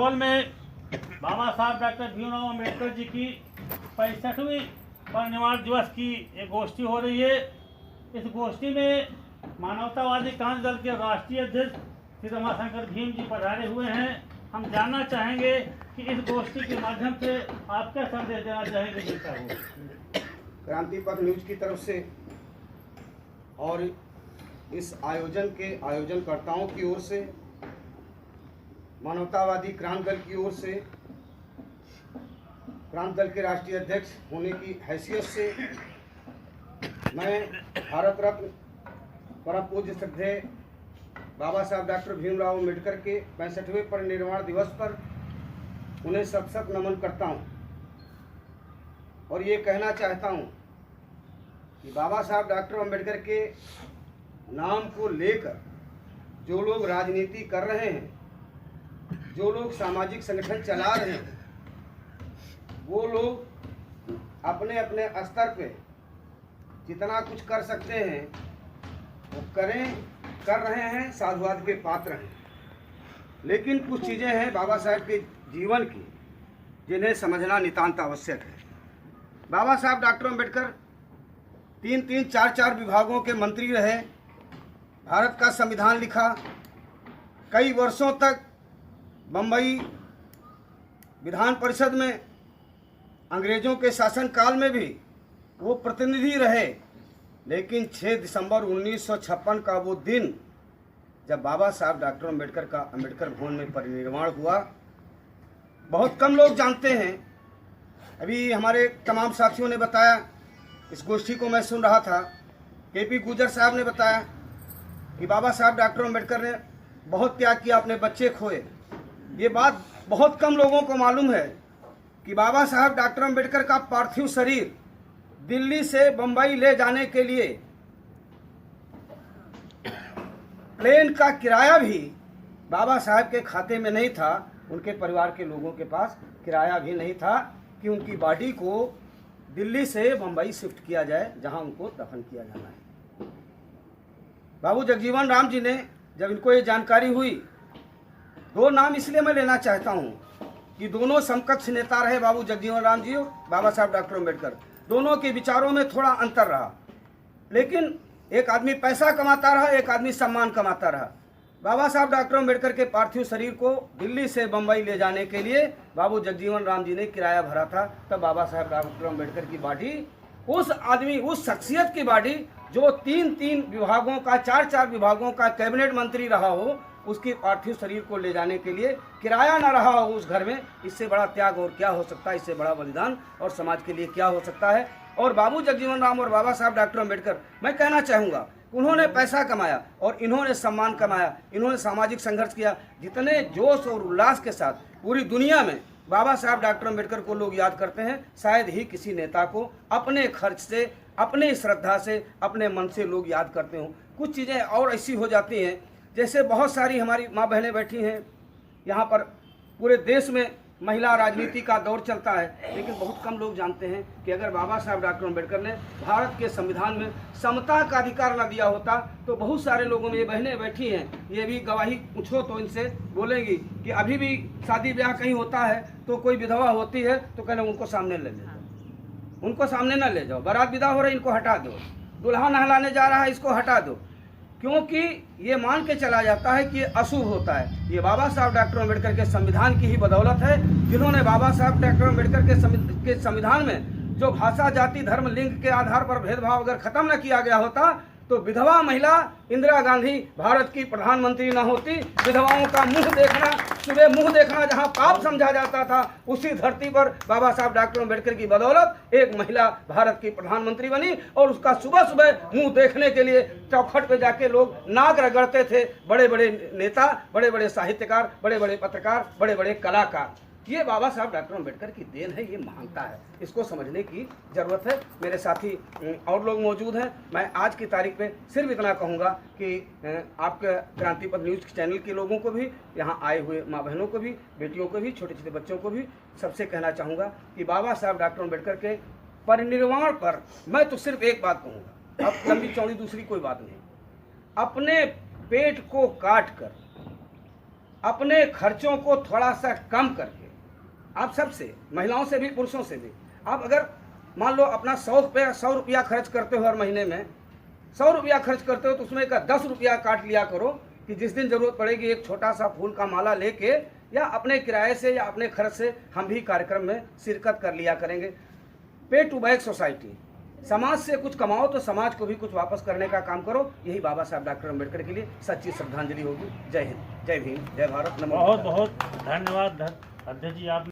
सुपौल में बाबा साहब डॉक्टर भीमराव अम्बेडकर जी की 65वीं परिनिर्वाण दिवस की एक गोष्ठी हो रही है। इस गोष्ठी में मानवतावादी क्रांति दल के राष्ट्रीय अध्यक्ष श्री रमाशंकर भीम जी पधारे हुए हैं। हम जानना चाहेंगे कि इस गोष्ठी के माध्यम से आप क्या संदेश देना चाहेंगे जनता को। क्रांति पथ न्यूज की तरफ से और इस आयोजन के आयोजनकर्ताओं की ओर से, मानवतावादी क्रांति दल की ओर से, क्रांति दल के राष्ट्रीय अध्यक्ष होने की हैसियत से मैं भारत रत्न परम पूज्य श्रद्धेय बाबा साहब डॉक्टर भीमराव अम्बेडकर के 65वें परिनिर्वाण दिवस पर उन्हें सत सत नमन करता हूं और ये कहना चाहता हूं कि बाबा साहब डॉक्टर अम्बेडकर के नाम को लेकर जो लोग राजनीति कर रहे हैं, जो लोग सामाजिक संगठन चला रहे हैं, वो लोग अपने अपने स्तर पे जितना कुछ कर सकते हैं वो कर रहे हैं, साधुवाद के पात्र हैं। लेकिन कुछ चीज़ें हैं बाबा साहब के जीवन की जिन्हें समझना नितांत आवश्यक है। बाबा साहब डॉक्टर अम्बेडकर 3-3, 4-4 विभागों के मंत्री रहे, भारत का संविधान लिखा, कई वर्षों तक बम्बई विधान परिषद में अंग्रेज़ों के शासनकाल में भी वो प्रतिनिधि रहे। लेकिन 6 दिसंबर 1956 का वो दिन जब बाबा साहब डॉक्टर अम्बेडकर का अम्बेडकर भवन में परिनिर्वाण हुआ, बहुत कम लोग जानते हैं। अभी हमारे तमाम साथियों ने बताया, इस गोष्ठी को मैं सुन रहा था, केपी गुर्जर साहब ने बताया कि बाबा साहब डॉक्टर अम्बेडकर ने बहुत त्याग किया, अपने बच्चे खोए। ये बात बहुत कम लोगों को मालूम है कि बाबा साहब डॉक्टर अम्बेडकर का पार्थिव शरीर दिल्ली से बम्बई ले जाने के लिए प्लेन का किराया भी बाबा साहब के खाते में नहीं था, उनके परिवार के लोगों के पास किराया भी नहीं था कि उनकी बॉडी को दिल्ली से बम्बई शिफ्ट किया जाए जहां उनको दफन किया जाना है। बाबू जगजीवन राम जी ने जब इनको ये जानकारी हुई, 2 नाम इसलिए मैं लेना चाहता हूं कि दोनों समकक्ष नेता रहे, बाबू जगजीवन राम जी और बाबा साहब डॉक्टर अम्बेडकर। दोनों के विचारों में थोड़ा अंतर रहा, लेकिन एक आदमी पैसा कमाता रहा, एक आदमी सम्मान कमाता रहा। बाबा साहब डॉक्टर अम्बेडकर के पार्थिव शरीर को दिल्ली से बम्बई ले जाने के लिए बाबू जगजीवन राम जी ने किराया भरा था। तब बाबा साहब डॉक्टर अम्बेडकर की बॉडी, उस आदमी, उस शख्सियत की बॉडी जो 3-3 विभागों का, 4-4 विभागों का कैबिनेट मंत्री रहा हो, उसकी पार्थिव शरीर को ले जाने के लिए किराया ना रहा हो उस घर में। इससे बड़ा त्याग और क्या हो सकता है, इससे बड़ा बलिदान और समाज के लिए क्या हो सकता है। और बाबू जगजीवन राम और बाबा साहब डॉक्टर अम्बेडकर, मैं कहना चाहूँगा, उन्होंने पैसा कमाया और इन्होंने सम्मान कमाया, इन्होंने सामाजिक संघर्ष किया। जितने जोश और उल्लास के साथ पूरी दुनिया में बाबा साहब डॉक्टर अम्बेडकर को लोग याद करते हैं, शायद ही किसी नेता को अपने खर्च से, अपने श्रद्धा से, अपने मन से लोग याद करते हों। कुछ चीज़ें और ऐसी हो जाती हैं, जैसे बहुत सारी हमारी माँ बहनें बैठी हैं यहाँ पर, पूरे देश में महिला राजनीति का दौर चलता है, लेकिन बहुत कम लोग जानते हैं कि अगर बाबा साहब डॉक्टर अम्बेडकर ने भारत के संविधान में समता का अधिकार न दिया होता तो बहुत सारे लोगों में ये बहनें बैठी हैं, ये भी गवाही पूछो तो इनसे बोलेंगी कि अभी भी शादी ब्याह कहीं होता है तो कोई विधवा होती है तो कहना उनको सामने ले जाओ, उनको सामने न ले जाओ, बारात विदा हो रही इनको हटा दो, दुल्हा नहलाने जा रहा है इसको हटा दो, क्योंकि ये मान के चला जाता है कि ये अशुभ होता है। ये बाबा साहब डॉक्टर अम्बेडकर के संविधान की ही बदौलत है, जिन्होंने बाबा साहब डॉक्टर अम्बेडकर के संविधान में जो भाषा, जाति, धर्म, लिंग के आधार पर भेदभाव अगर खत्म न किया गया होता तो विधवा महिला इंदिरा गांधी भारत की प्रधानमंत्री न होती। विधवाओं का मुंह देखना, सुबह मुंह देखना जहां पाप समझा जाता था, उसी धरती पर बाबा साहब डॉक्टर अम्बेडकर की बदौलत एक महिला भारत की प्रधानमंत्री बनी और उसका सुबह सुबह मुंह देखने के लिए चौखट पे जाके लोग नाक रगड़ते थे। बड़े बड़े नेता, बड़े बड़े साहित्यकार, बड़े बड़े पत्रकार, बड़े बड़े कलाकार, ये बाबा साहब डॉक्टर अम्बेडकर की देन है, ये महानता है, इसको समझने की ज़रूरत है। मेरे साथी और लोग मौजूद हैं। मैं आज की तारीख में सिर्फ इतना कहूँगा कि आपके क्रांति पथ न्यूज़ चैनल के लोगों को भी, यहाँ आए हुए माँ बहनों को भी, बेटियों को भी, छोटे छोटे बच्चों को भी, सबसे कहना चाहूँगा कि बाबा साहब डॉक्टर अम्बेडकर के परिनिर्वाण पर मैं तो सिर्फ एक बात कहूँगा, अब लंबी चौड़ी दूसरी कोई बात नहीं। अपने पेट को काट कर अपने खर्चों को थोड़ा सा कम करके, आप सबसे, महिलाओं से भी पुरुषों से भी, आप अगर मान लो अपना 100 रुपया खर्च करते हो हर महीने में, 100 रुपया खर्च करते हो तो उसमें का 10 रुपया काट लिया करो कि जिस दिन ज़रूरत पड़ेगी एक छोटा सा फूल का माला लेके या अपने किराए से या अपने खर्च से हम भी कार्यक्रम में शिरकत कर लिया करेंगे। पे टू बैक सोसाइटी, समाज से कुछ कमाओ तो समाज को भी कुछ वापस करने का काम करो। यही बाबा साहब डॉक्टर अम्बेडकर के लिए सच्ची श्रद्धांजलि होगी। जय हिंद, जय भीम, जय भारत। नमो। बहुत बहुत धन्यवाद अध्यक्ष जी, आप